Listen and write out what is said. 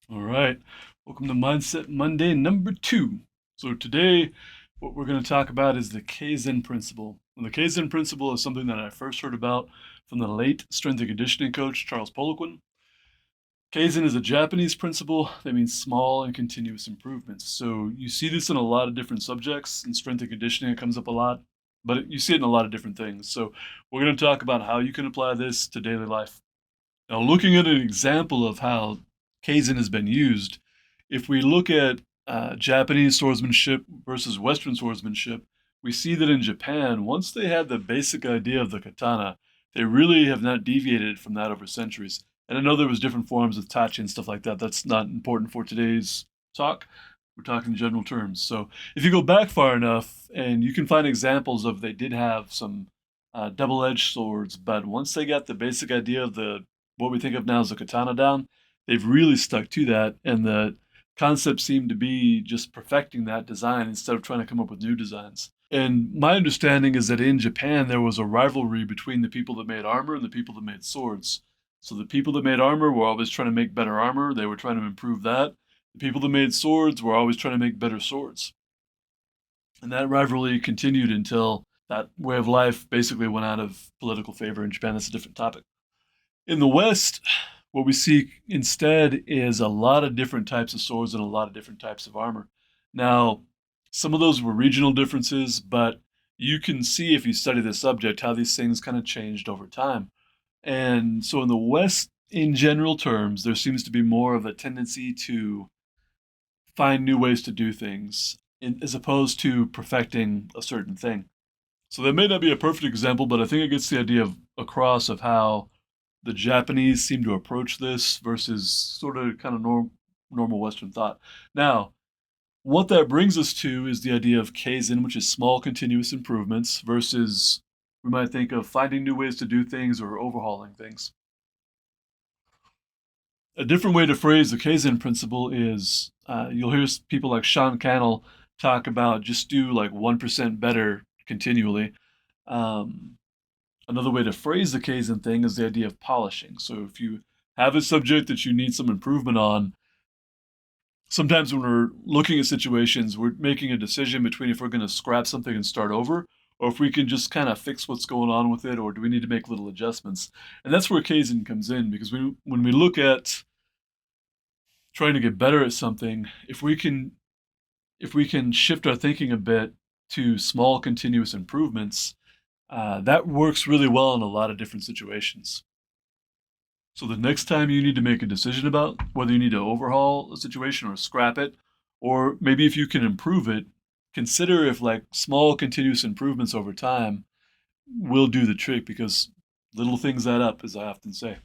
All right. Welcome to Mindset Monday number 2. So today, what we're going to talk about is the Kaizen principle. And the Kaizen principle is something that I first heard about from the late strength and conditioning coach, Charles Poliquin. Kaizen is a Japanese principle that means small and continuous improvements. So you see this in a lot of different subjects. In strength and conditioning, it comes up a lot, but you see it in a lot of different things. So we're going to talk about how you can apply this to daily life. Now, looking at an example of how Kaizen has been used, if we look at Japanese swordsmanship versus Western swordsmanship, we see that in Japan, once they had the basic idea of the katana, they really have not deviated from that over centuries. And I know there was different forms of tachi and stuff like that. That's not important for today's talk. We're talking in general terms. So if you go back far enough, and you can find examples of they did have some double-edged swords, but once they got the basic idea of the what we think of now as the katana down, they've really stuck to that, and the concept seemed to be just perfecting that design instead of trying to come up with new designs. And my understanding is that in Japan there was a rivalry between the people that made armor and the people that made swords. So the people that made armor were always trying to make better armor, they were trying to improve that. The people that made swords were always trying to make better swords. And that rivalry continued until that way of life basically went out of political favor in Japan. That's a different topic. In the West, what we see instead is a lot of different types of swords and a lot of different types of armor. Now, some of those were regional differences, but you can see if you study the subject how these things kind of changed over time. And so in the West, in general terms, there seems to be more of a tendency to find new ways to do things as opposed to perfecting a certain thing. So that may not be a perfect example, but I think it gets the idea of across of how the Japanese seem to approach this versus sort of kind of normal Western thought. Now, what that brings us to is the idea of Kaizen, which is small continuous improvements, versus we might think of finding new ways to do things or overhauling things. A different way to phrase the Kaizen principle is you'll hear people like Sean Cannell talk about just do like 1% better continually. Um, Another way to phrase the Kaizen thing is the idea of polishing. So if you have a subject that you need some improvement on, sometimes when we're looking at situations, we're making a decision between if we're going to scrap something and start over, or if we can just kind of fix what's going on with it, or do we need to make little adjustments? And that's where Kaizen comes in, because when we look at trying to get better at something, if we can shift our thinking a bit to small continuous improvements, that works really well in a lot of different situations. So the next time you need to make a decision about whether you need to overhaul a situation or scrap it, or maybe if you can improve it, consider if like small continuous improvements over time will do the trick because little things add up, as I often say.